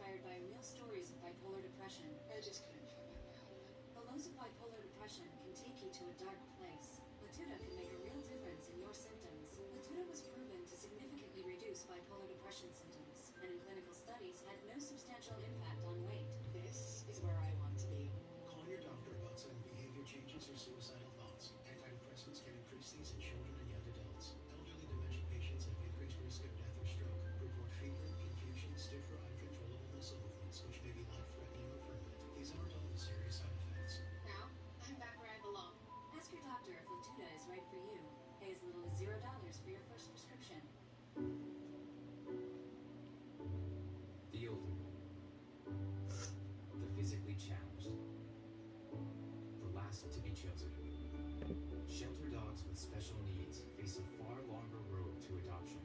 inspired by real stories of bipolar depression. I just couldn't find my way out of it. The lows of bipolar depression can take you to a dark place. Latuda can make a real difference in your symptoms. Latuda was proven to significantly reduce bipolar depression symptoms, and in clinical studies had no substantial impact on weight. This is where I want to be. Call your doctor about sudden behavior changes or suicidal thoughts. Antidepressants can increase these in children and young adults. Elderly dementia patients have increased risk of death or stroke. Report fever, confusion, stiff or uncontrollable muscle movements, which may be life-threatening or permanent. These aren't all the serious side effects. Now, I'm back where I belong. Ask your doctor if Latuda is right for you. Pay as little as $0 for your first prescription. The older, the physically challenged, the last to be chosen. Shelter dogs with special needs face a far longer road to adoption.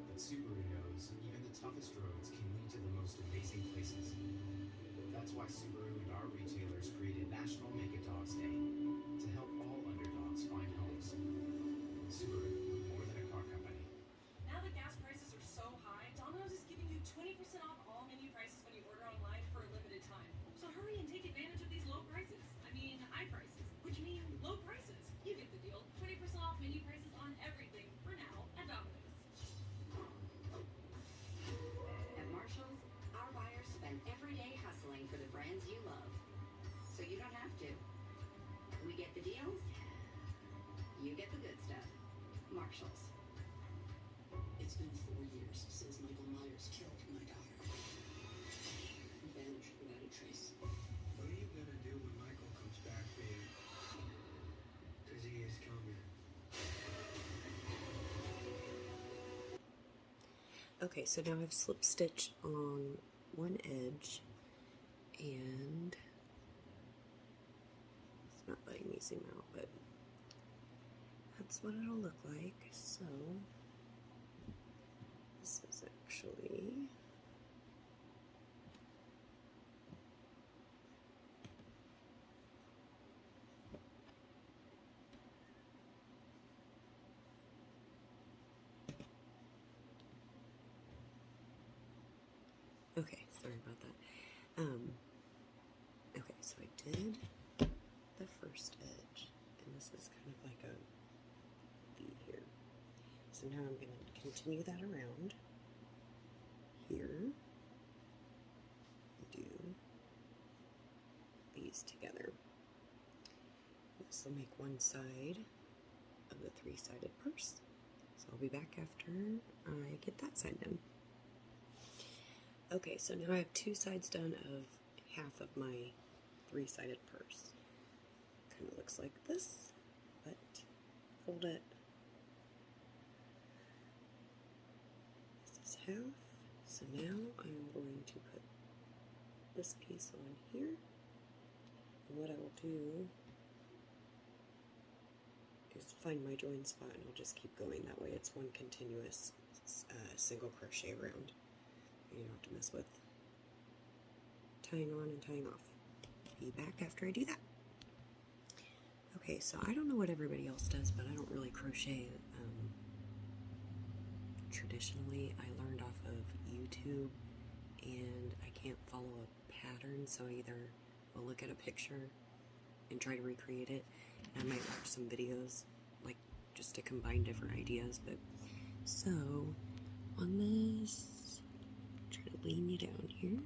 But Subaru knows even the toughest roads can lead to the most amazing places. That's why Subaru and our retailers created National Make a Dogs Day to help all underdogs find homes. Subaru, more than a car company. Now that gas prices are so high, Domino's is giving you 20% off all menu prices when you order online for a limited time. So hurry and take advantage of these low prices. High prices, which mean low prices. You get the deal. 20% off menu prices on everything for now at Domino's. At Marshall's, our buyers spend every day hustling for the brands you love. So you don't have to. We get the deals, you get the good stuff. Marshall's. It's been 4 years since Michael Myers killed my daughter. He vanished without a trace. What are you gonna do when Michael comes back, babe? Because he is coming. Okay, so now I've slip stitched on one edge, and it's not letting me zoom out, but that's what it'll look like. So this is actually okay, sorry about that. Okay, so I did the first edge, and this is kind of like a V here. So now I'm going to continue that around here and do these together. This will make one side of the three-sided purse. So I'll be back after I get that side done. Okay, so now I have two sides done of half of my three-sided purse. Kind of looks like this, but fold it. This is half. So now I'm going to put this piece on here. And what I will do is find my join spot, and I'll just keep going. That way it's one continuous single crochet round. You don't have to mess with tying on and tying off. Be back after I do that. Okay, so I don't know what everybody else does, but I don't really crochet. Traditionally, I learned off of YouTube, and I can't follow a pattern, so I either will look at a picture and try to recreate it, and I might watch some videos, like, just to combine different ideas. But so on this, try to lean you down here.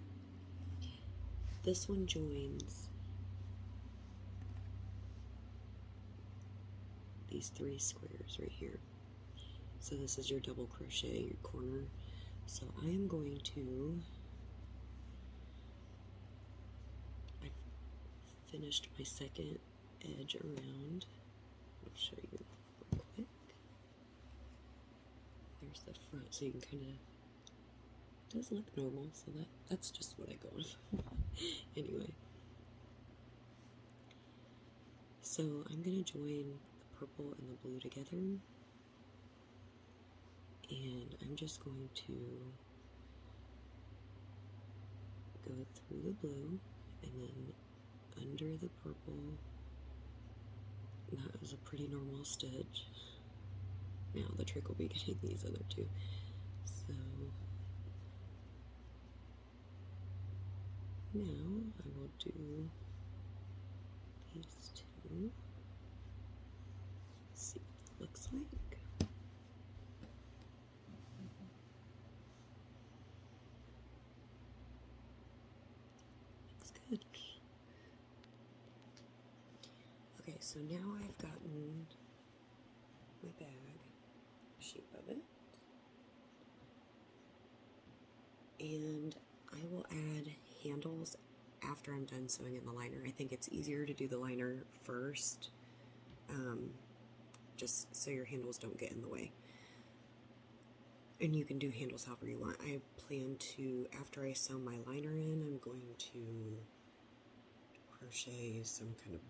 This one joins these three squares right here. So this is your double crochet, your corner. So I am going to, I've finished my second edge around. I'll show you real quick. There's the front, so you can kind of, does look normal, so that's just what I go with. Anyway, so I'm going to join the purple and the blue together, and I'm just going to go through the blue and then under the purple. That is a pretty normal stitch. Now the trick will be getting these other two. So Now I will do these two. Let's see what it looks like. Looks good. Okay, so now I've gotten my bag, shape of it, and I will add handles after I'm done sewing in the liner. I think it's easier to do the liner first, just so your handles don't get in the way. And you can do handles however you want. I plan to, after I sew my liner in, I'm going to crochet some kind of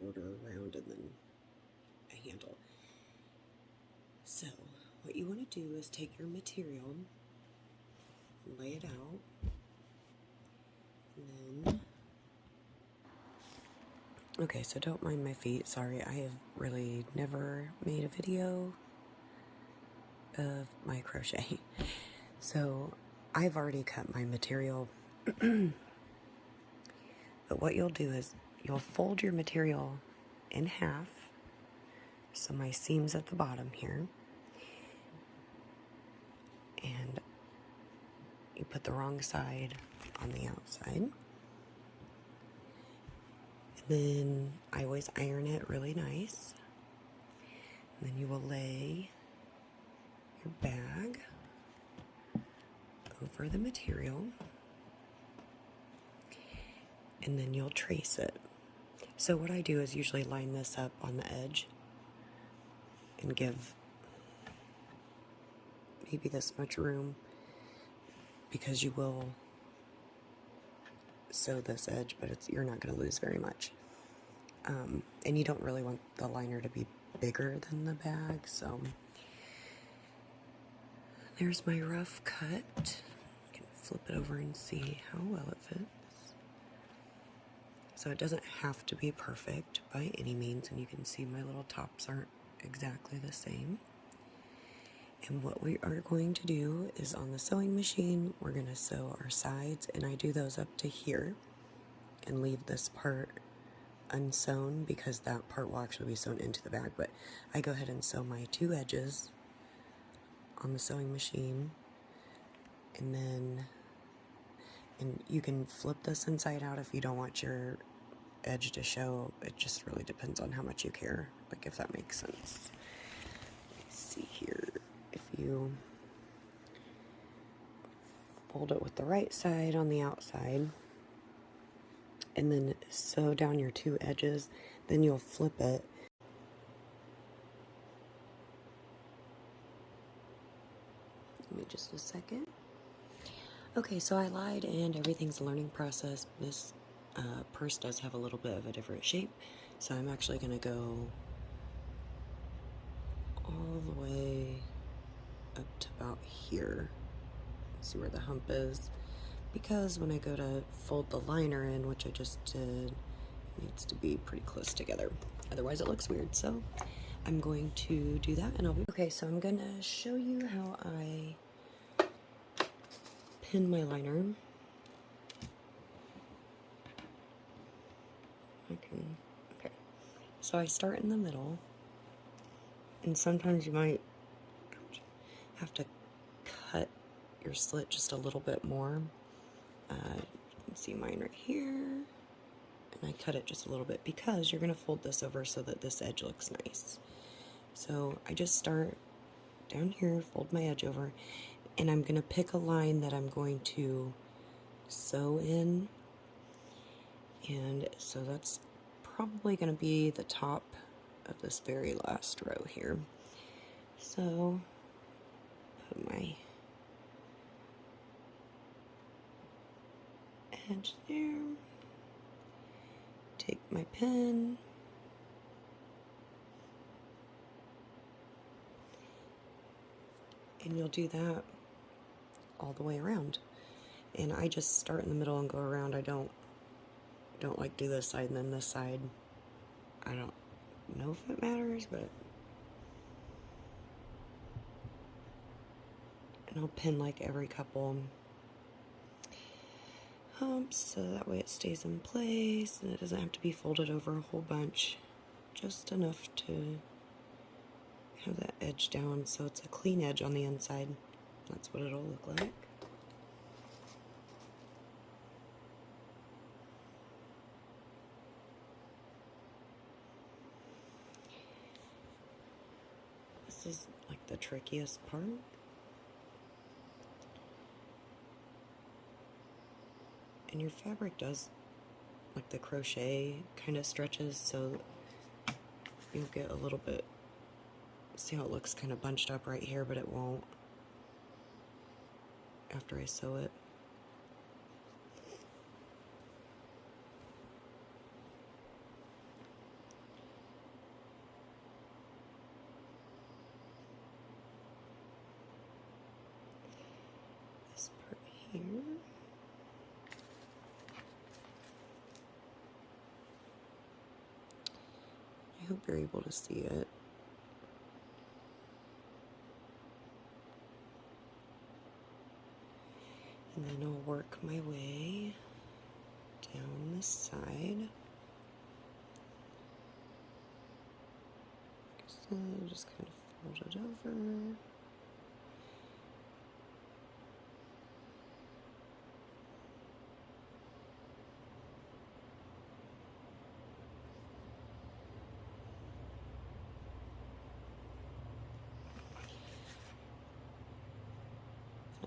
border around and then a handle. So what you want to do is take your material, lay it out, and then, okay, so don't mind my feet, sorry, I have really never made a video of my crochet. So I've already cut my material, but what you'll do is you'll fold your material in half, so my seam's at the bottom here, and you put the wrong side on the outside. And then I always iron it really nice. And then you will lay your bag over the material, and then you'll trace it. So what I do is usually line this up on the edge and give maybe this much room, because you will sew this edge, but you're not going to lose very much. And you don't really want the liner to be bigger than the bag, so there's my rough cut. You can flip it over and see how well it fits. So it doesn't have to be perfect by any means, and you can see my little tops aren't exactly the same. And what we are going to do is, on the sewing machine, we're going to sew our sides, and I do those up to here and leave this part unsewn because that part will actually be sewn into the bag. But I go ahead and sew my two edges on the sewing machine, and then you can flip this inside out if you don't want your edge to show. It just really depends on how much you care, like, if that makes sense. Let's see here. If you fold it with the right side on the outside and then sew down your two edges, then you'll flip it. Give me just a second. Okay, so I lied, and everything's a learning process. This purse does have a little bit of a different shape, so I'm actually going to go all the way up to about here. See where the hump is, because when I go to fold the liner in, which I just did, it needs to be pretty close together, otherwise it looks weird. So I'm going to do that, and I'll be okay. So I'm gonna show you how I pin my liner. Okay, so I start in the middle, and sometimes you might have to cut your slit just a little bit more. You can see mine right here, and I cut it just a little bit because you're going to fold this over so that this edge looks nice. So I just start down here, fold my edge over, and I'm going to pick a line that I'm going to sew in, and so that's probably going to be the top of this very last row here. So put my edge there, take my pin, and you'll do that all the way around. And I just start in the middle and go around. I don't like do this side and then this side. I don't know if it matters, but and I'll pin like every couple pumps so that way it stays in place and it doesn't have to be folded over a whole bunch. Just enough to have that edge down so it's a clean edge on the inside. That's what it'll look like. This is like the trickiest part. And your fabric does, like the crochet kind of stretches, so you'll get a little bit, see how it looks kind of bunched up right here, but it won't after I sew it. This part here. I hope you're able to see it. And then I'll work my way down this side. So just kind of fold it over.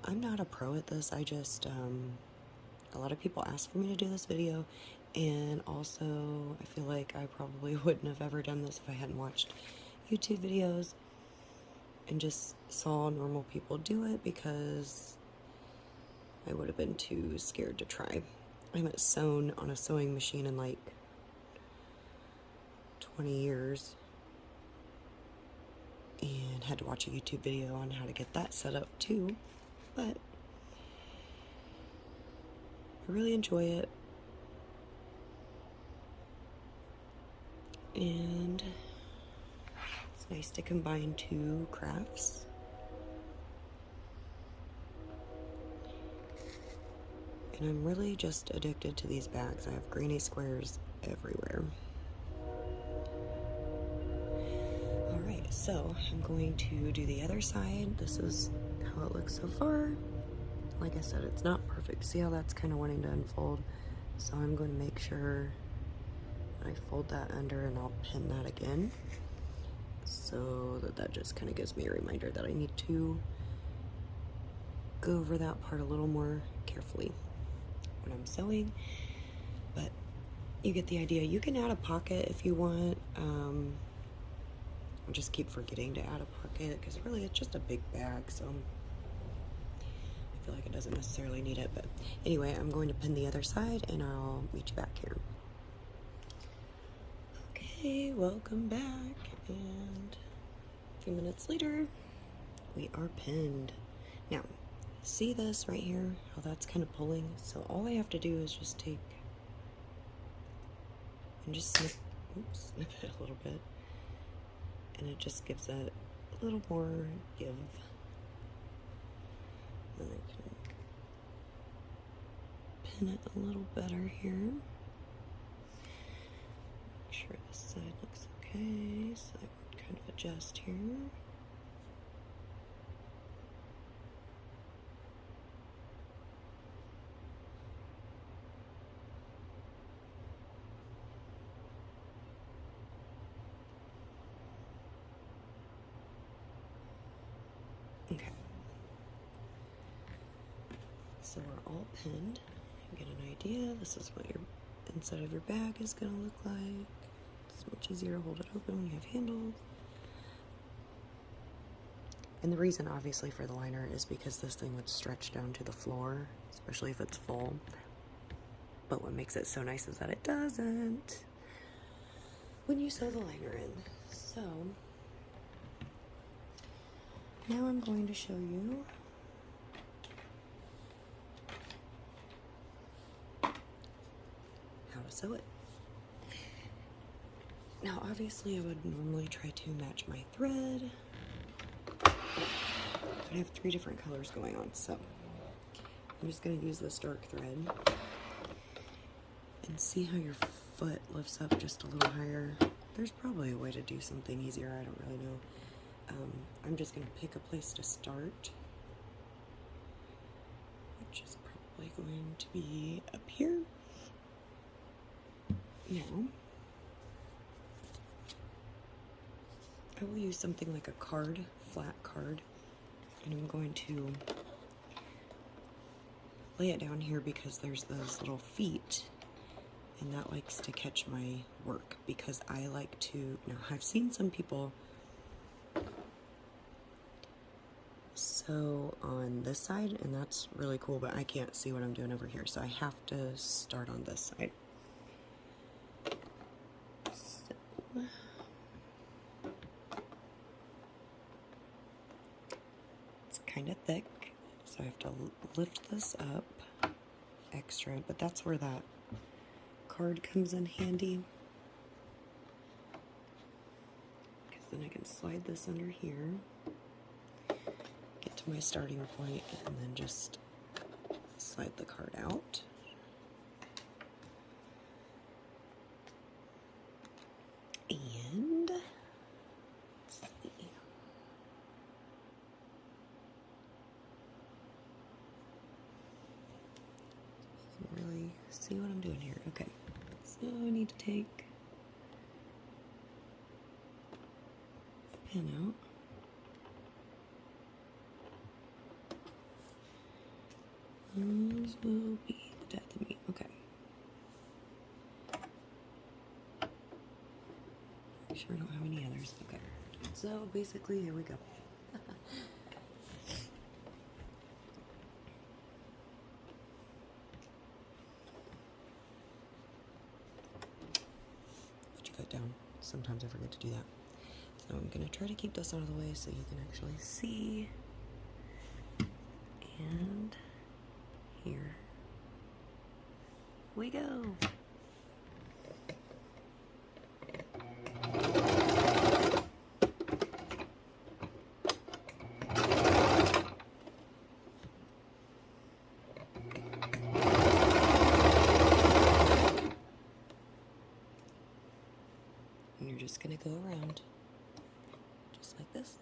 I'm not a pro at this. I just, a lot of people ask for me to do this video, and also I feel like I probably wouldn't have ever done this if I hadn't watched YouTube videos and just saw normal people do it, because I would have been too scared to try. I haven't sewn on a sewing machine in like 20 years and had to watch a YouTube video on how to get that set up too. But I really enjoy it, and it's nice to combine two crafts. And I'm really just addicted to these bags. I have granny squares everywhere. Alright, so I'm going to do the other side. This is how it looks so far. Like I said, it's not perfect. See how that's kind of wanting to unfold? So I'm going to make sure I fold that under, and I'll pin that again, so that just kind of gives me a reminder that I need to go over that part a little more carefully when I'm sewing. But you get the idea. You can add a pocket if you want. I just keep forgetting to add a pocket because really it's just a big bag, so I feel like it doesn't necessarily need it. But anyway, I'm going to pin the other side and I'll meet you back here. Okay, welcome back, and a few minutes later we are pinned. Now see this right here, how that's kind of pulling? So all I have to do is just take and just snip it a little bit, and it just gives that a little more give. And I can pin it a little better here. Make sure this side looks okay, so I can kind of adjust here. Okay, so we're all pinned. You get an idea. This is what your inside of your bag is going to look like. It's much easier to hold it open when you have handles. And the reason, obviously, for the liner is because this thing would stretch down to the floor, especially if it's full. But what makes it so nice is that it doesn't when you sew the liner in. So now I'm going to show you how to sew it. Now, obviously, I would normally try to match my thread, but I have 3 different colors going on, so I'm just going to use this dark thread And see how your foot lifts up just a little higher. There's probably a way to do something easier, I don't really know. I'm just going to pick a place to start, which is probably going to be up here. Now, I will use something like a card, flat card, and I'm going to lay it down here because there's those little feet, and that likes to catch my work because I like to, now I've seen some people sew on this side, and that's really cool, but I can't see what I'm doing over here, so I have to start on this side. So, it's kind of thick, so I have to lift this up extra, but that's where that card comes in handy, because then I can slide this under here, get to my starting point, and then just slide the card out. And let's see. You can really see what I'm doing here. Okay, so I need to take a pin out. Those will be the death of me. Okay. Make sure I don't have any others. Okay. So basically, here we go. Put your foot down. Sometimes I forget to do that. So I'm going to try to keep this out of the way so you can actually see. And here we go. And you're just going to go around just like this.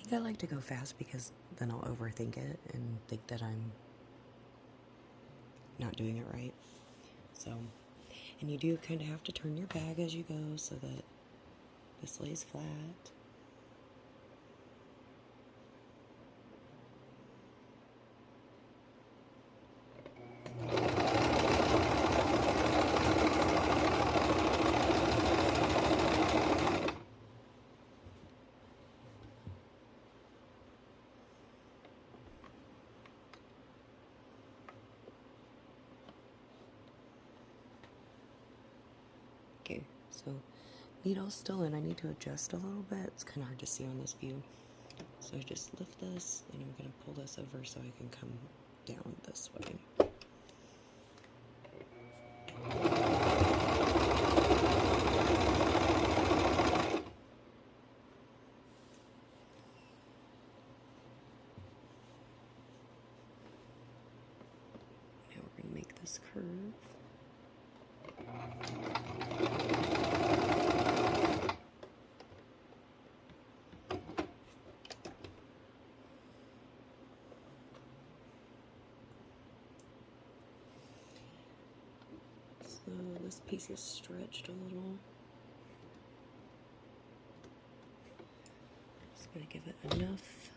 I like to go fast because then I'll overthink it and think that I'm not doing it right. So, and you do kind of have to turn your bag as you go so that this lays flat. Okay, so needle's still in. I need to adjust a little bit. It's kind of hard to see on this view. So I just lift this, and I'm going to pull this over so I can come down this way. Now we're going to make this curve. So this piece is stretched a little. Just gonna give it enough.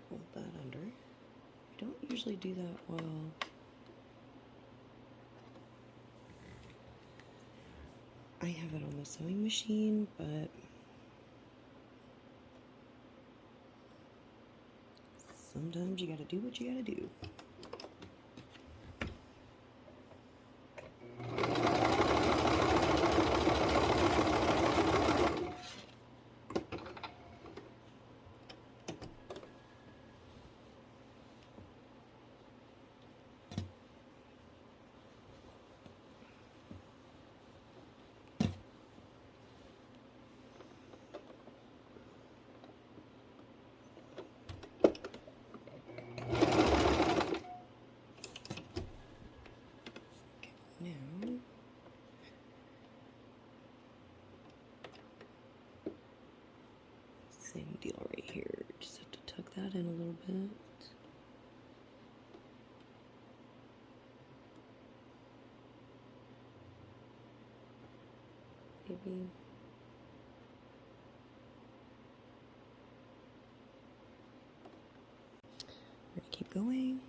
Hold that under. I don't usually do that while I have it on the sewing machine, but sometimes you gotta do what you gotta do. that in a little bit. Maybe. We're gonna keep going.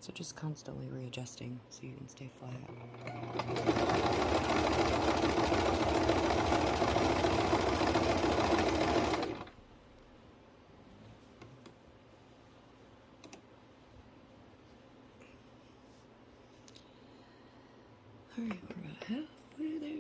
So just constantly readjusting so you can stay flat. Alright, we're about halfway there.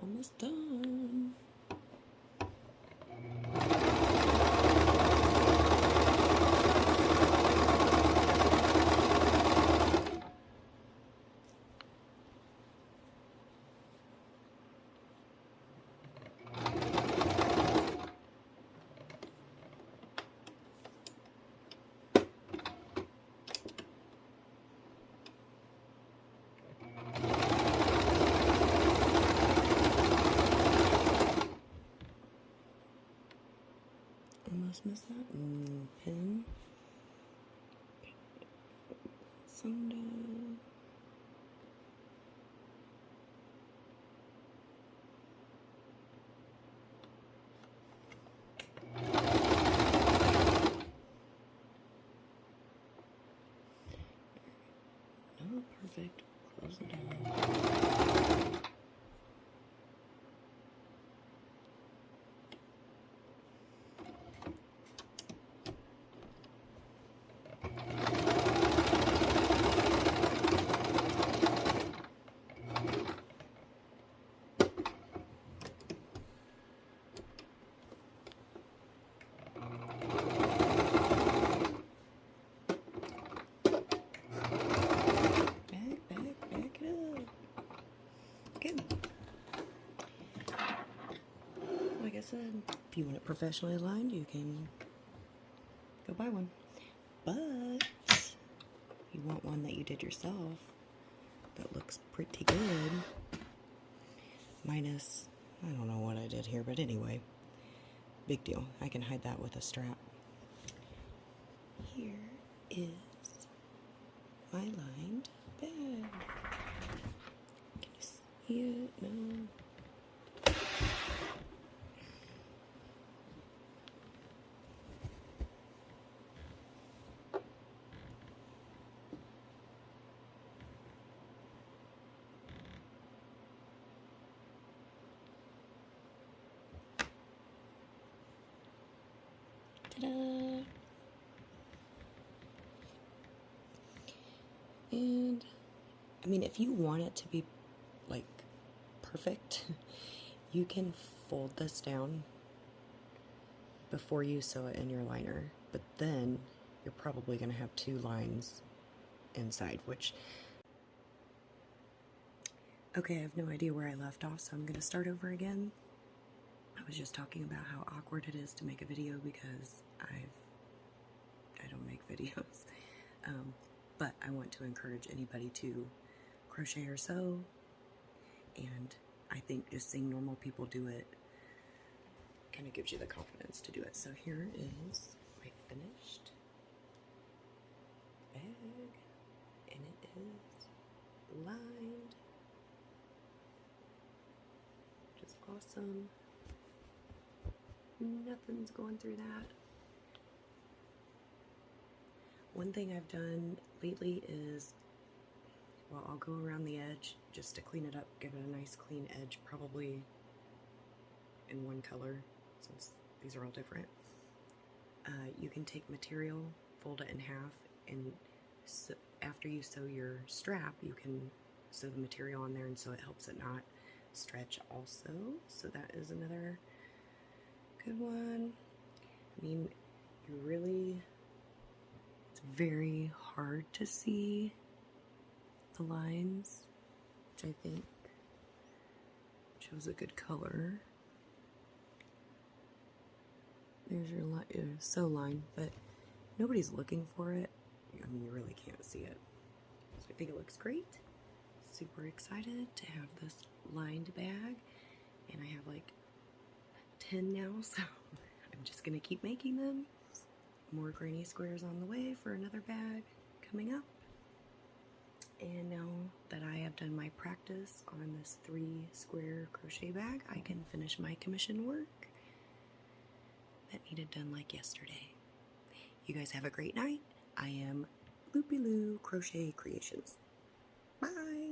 Almost done. Almost missed that. Pin. Soda. No, perfect. Close it down. said, if you want it professionally lined, you can go buy one. But you want one that you did yourself that looks pretty good. Minus, I don't know what I did here, but anyway, big deal. I can hide that with a strap. Here is my lined bag. Can you see it? No. Ta-da! And I mean, if you want it to be like perfect, you can fold this down before you sew it in your liner, but then you're probably going to have 2 lines inside, which, okay, I have no idea where I left off, so I'm going to start over again. I was just talking about how awkward it is to make a video because I don't make videos. But I want to encourage anybody to crochet or sew, and I think just seeing normal people do it kind of gives you the confidence to do it. So here is my finished bag, and it is lined. Just awesome. Nothing's going through that. One thing I've done lately is, well, I'll go around the edge just to clean it up, give it a nice clean edge, probably in one color, since these are all different. You can take material, fold it in half, and so after you sew your strap, you can sew the material on there, and so it helps it not stretch also. So that is another good one. I mean, you really, it's very hard to see the lines, which I think shows a good color. There's your sew line, but nobody's looking for it. I mean, you really can't see it. So I think it looks great. Super excited to have this lined bag, and I have like 10 now, so I'm just gonna keep making them. More granny squares on the way for another bag coming up. And now that I have done my practice on this 3 square crochet bag, I can finish my commission work that needed done like yesterday. You guys have a great night. I am Loopy Loo Crochet Creations. Bye!